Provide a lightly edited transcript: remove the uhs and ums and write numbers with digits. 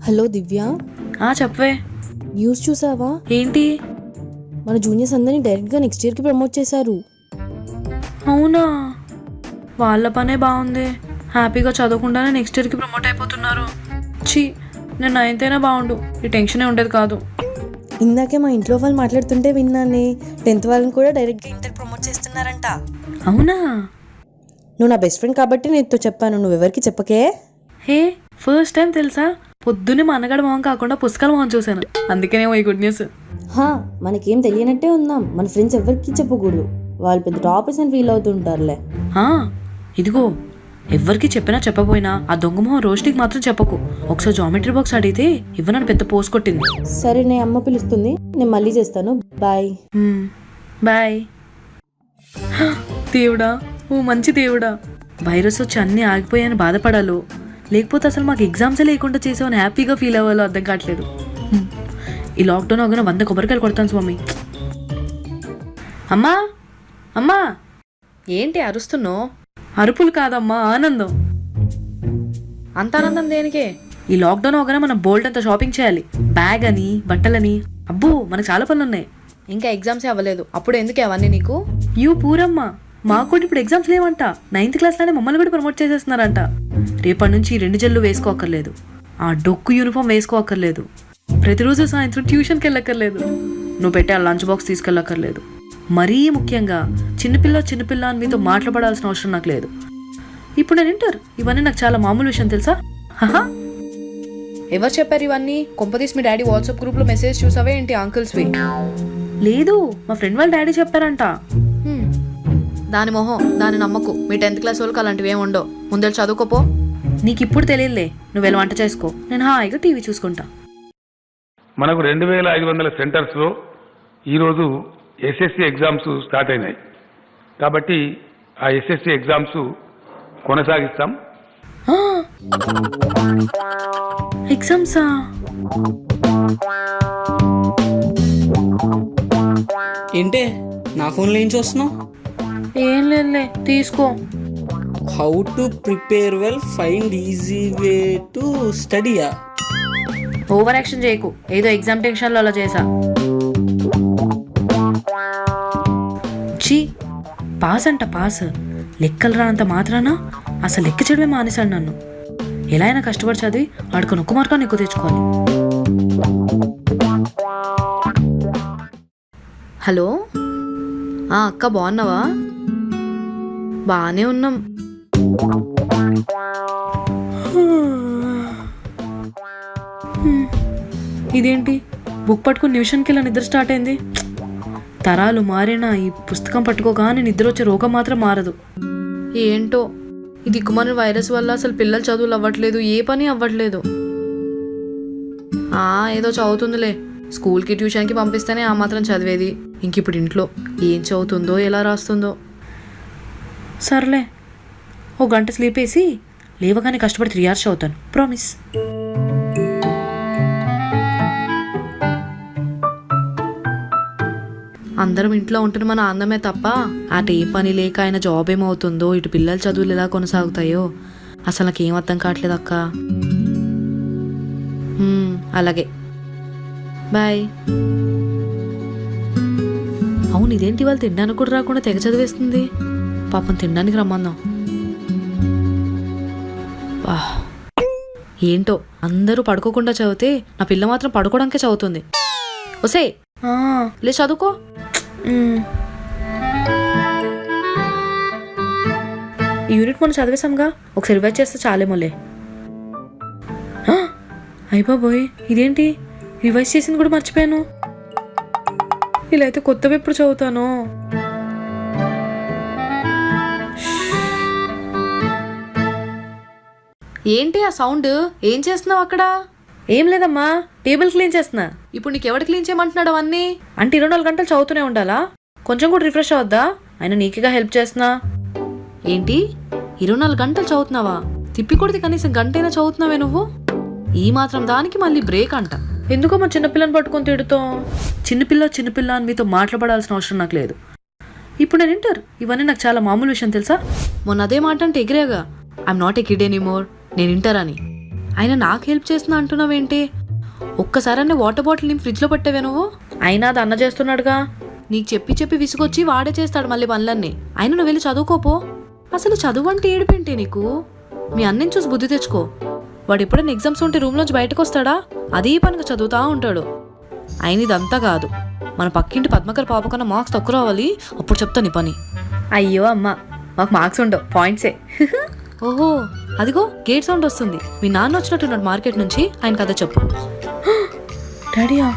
Hello దివ్య, చెప్పవే. News చూసావా? ఏంటి? మన జూనియర్స్ అందరినీ డైరెక్ట్గా నెక్స్ట్ ఇయర్కి ప్రమోట్ చేశారు. అవునా? వాళ్ళ పనే బాగుంది. హ్యాపీగా చదవకుండానే నెక్స్ట్ ఇయర్కి ప్రమోట్ అయిపోతున్నారు. నేను 9th అయినా బాగుండు, ఈ టెన్షనే ఉండేది కాదు. ఇందాకే మా ఇంట్లో వాళ్ళు మాట్లాడుతుంటే విన్నానే, 10th వాళ్ళని కూడా డైరెక్ట్గా ఇంటర్ ప్రమోట్ చేస్తున్నారంట. అవునా? నువ్వు నా బెస్ట్ ఫ్రెండ్ కాబట్టి నీతో చెప్పాను, నువ్వెవరికి చెప్పకే. హే, ఫస్ట్ టైం తెలుసా? పొద్దున్నే మా అన్నగాడి మొహం కాకుండా పుస్తకాల మొహం చూశాను, అందుకనేమో ఈ గుడ్ న్యూస్. మనకేం తెలియనట్టే ఉందాం. మన ఫ్రెండ్స్ ఎవరికి చెప్పకూడదు, వాళ్ళు పెద్ద టాపర్స్ అని ఫీల్ అవుతుంటారులే. ఇదిగో, ఎవ్వరికి చెప్పినా చెప్పపోయినా ఆ దొంగ మొహం రోష్టికి మాత్రం చెప్పకు. ఒకసారి జామెట్రీ బాక్స్ అడిగితే ఇవ్వనని పెద్ద పోస్ కొట్టింది. సరే, నేను అమ్మ పిలుస్తుంది, నేను మళ్ళీ చేస్తాను. బాయ్. బాయ్. దేవుడా, ఓ మంచి దేవుడా, వైరస్ వచ్చి అన్నీ ఆగిపోయాయని బాధపడాలో, లేకపోతే అసలు మాకు ఎగ్జామ్సే లేకుండా చేసామని హ్యాపీగా ఫీల్ అవ్వాలో అర్థం కావట్లేదు. ఈ లాక్డౌన్ అవగానే 100 కొబ్బరికాయలు కొడతాను స్వామి. అమ్మా అమ్మా, ఏంటి అరుస్తున్నావు? అరుపులు కాదమ్మా, ఆనందం. అంత ఆనందం దేనికే? ఈ లాక్డౌన్ అవగానే మనం బోల్డ్ అంతా షాపింగ్ చేయాలి. బ్యాగ్ అని, బట్టలని, అబ్బో మనకు చాలా పనులు ఉన్నాయి. ఇంకా ఎగ్జామ్సే అవ్వలేదు, అప్పుడు ఎందుకే అవన్నీ నీకు? పూరమ్మా, మాకు కూడా ఇప్పుడు ఎగ్జామ్స్ లేవంట. 9th క్లాస్లోనే మమ్మల్ని కూడా ప్రమోట్ చేసేస్తున్నారంట. రేపటి నుంచి 2 జల్లు వేసుకోక్కర్లేదు, ఆ డొక్కు యూనిఫామ్ వేసుకోక్కర్లేదు, ప్రతిరోజు సాయంత్రం ట్యూషన్కి వెళ్ళక్కర్లేదు, నువ్వు పెట్టే ఆ లంచ్ బాక్స్ తీసుకెళ్ళక్కర్లేదు. మరీ ముఖ్యంగా చిన్నపిల్ల అని మీతో మాట్లాడాల్సిన అవసరం నాకు లేదు. ఇప్పుడు నేను ఇంటర్, ఇవన్నీ నాకు చాలా మామూలు విషయం తెలుసా. ఎవరు చెప్పారు ఇవన్నీ? కొంపదీసి మీ డాడీ వాట్సాప్ గ్రూప్లో మెసేజ్ చూసావే ఏంటి అంకుల్స్వి? లేదు, మా ఫ్రెండ్ వాళ్ళ డాడీ చెప్పారంట. దాని మొహం, దాని నమ్మకు. మీ 10th క్లాస్ వాళ్ళకి అలాంటివి ఏమి ఉండవు. ముందే చదువుకోపో. నీకు ఇప్పుడు తెలియదులే, నువ్వు వెళ్ళి వంట చేసుకో, నేను హాయిగా టీవీ చూసుకుంటా. మనకు 2500 సెంటర్స్లో ఈరోజు ఎస్ఎస్సి ఎగ్జామ్స్ స్టార్ట్ అయినాయి. కాబట్టి ఆ ఎస్ఎస్సి ఎగ్జామ్స్ కొనసాగిస్తాం. ఎగ్జామ్సా? ఏంటే నా ఫోన్లో ఏం చూస్తున్నావు? ఏం లేదులే, తీసుకో. How to prepare well, find easy way to స్టడీయా? ఓవర్ యాక్షన్ చేయకు, ఏదో ఎగ్జామ్ టెన్షన్లో అలా చేసా. పాస్ అంట పాస్, లెక్కలు రానంత మాత్రాన అసలు లెక్క చెడమే మానేశాడు నన్ను. ఎలా అయినా కష్టపడి చదివి ఆడుకొని 1 మార్కాన్ని ఎక్కువ తెచ్చుకోవాలి. హలో అక్క, బాగున్నావా? బాగానే ఉన్నాం. ఇదేంటి, బుక్ పట్టుకుని నిమిషానికి ఇలా నిద్ర స్టార్ట్ అయింది. తరాలు మారినా ఈ పుస్తకం పట్టుకోగానే నిద్ర వచ్చే రోగం మాత్రం మారదు. ఏంటో ఈ దిక్కుమాలిన వైరస్ వల్ల అసలు పిల్లలు చదువులు అవ్వట్లేదు, ఏ పని అవ్వట్లేదు. ఏదో చదువుతుందిలే, స్కూల్కి ట్యూషన్కి పంపిస్తేనే ఆ మాత్రం చదివేది. ఇంక ఇప్పుడు ఇంట్లో ఏం చదువుతుందో, ఎలా రాస్తుందో. సర్లే, 1 గంట స్లీప్ వేసి లేవగానే కష్టపడి 3 hours చదువుతాను, ప్రామిస్. అందరం ఇంట్లో ఉంటున్న మన ఆనందమే తప్ప అటు ఏ పని లేక ఆయన జాబ్ ఏమవుతుందో, ఇటు పిల్లల చదువులు ఎలా కొనసాగుతాయో అసలు నాకేం అర్థం కావట్లేదు అక్క. అలాగే, బాయ్. అవును, ఇదేంటి వాళ్ళు తినడానికి కూడా రాకుండా తెగ చదివేస్తుంది. పాపం తినడానికి రమ్మందాం. ఏంటో అందరూ పడుకోకుండా చదివితే నా పిల్ల మాత్రం పడుకోవడానికే చదువుతుంది. ఒసే లే చదువుకో. ఈ యూనిట్ మనం చదివేశాంగా, ఒకసారి రివైజ్ చేస్తే చాలేమోలే. అయిపోబోయ్, ఇదేంటి రివైజ్ చేసింది కూడా మర్చిపోయాను. ఇలా అయితే కొత్తవి ఎప్పుడు చదువుతాను? ఏంటి ఆ సౌండ్? ఏం చేస్తున్నావు అక్కడ? ఏం లేదమ్మా, టేబుల్ క్లీన్ చేస్తున్నా. ఇప్పుడు నీకు ఎవడు క్లీన్ చేయమంటున్నాడు అవన్నీ? అంటే 24 గంటలు చదువుతూనే ఉండాలా? కొంచెం కూడా రిఫ్రెష్ అవద్దా? ఆయన నీకేగా హెల్ప్ చేస్తున్నా. ఏంటి 24 గంటలు చదువుతున్నావా? తిప్పి కొడితే కనీసం గంటైనా చదువుతున్నావే నువ్వు? ఈ మాత్రం దానికి మళ్ళీ బ్రేక్ అంట. ఎందుకో మా చిన్నపిల్లని పట్టుకొని తిడుతాం. చిన్నపిల్ల అని మీతో మాట్లాడాల్సిన అవసరం నాకు లేదు. ఇప్పుడు నేను ఇంటర్, ఇవన్నీ నాకు చాలా మామూలు విషయం తెలుసా. మొన్న అదే మాట అంటే ఎగిరేగా, I'm not a kid anymore, నేను ఇంటర్ అని. ఆయన నాకు హెల్ప్ చేస్తున్నా అంటున్నావేంటి? ఒక్కసారన్నా వాటర్ బాటిల్ నింపి ఫ్రిడ్జ్లో పెట్టావే నువ్వు? అయినా అది అన్న చేస్తున్నాడుగా. నీకు చెప్పి చెప్పి విసుగొచ్చి వాడే చేస్తాడు మళ్ళీ పనులన్నీ. అయినా నువ్వు వెళ్ళి చదువుకోపో. అసలు చదువు అంటే ఏడిపేంటి నీకు? మీ అన్నని చూసి బుద్ధి తెచ్చుకో. వాడు ఎప్పుడైనా ఎగ్జామ్స్ ఉంటే రూమ్లోంచి బయటకు వస్తాడా? అదే పనిగా చదువుతా ఉంటాడు. ఆయన ఇదంతా కాదు, మన పక్కింటి పద్మకర్ పాప కన్నా మార్క్స్ తక్కువ రావాలి, అప్పుడు చెప్తా నీ పని. అయ్యో అమ్మ, మాకు మార్క్స్ ఉండవు, పాయింట్సే. ఓహో, అదిగో గేట్ సౌండ్ వస్తుంది. మీ నాన్న వచ్చినట్టున్నాడు మార్కెట్ నుంచి. ఆయన కథ చెప్పు. డాడీయా?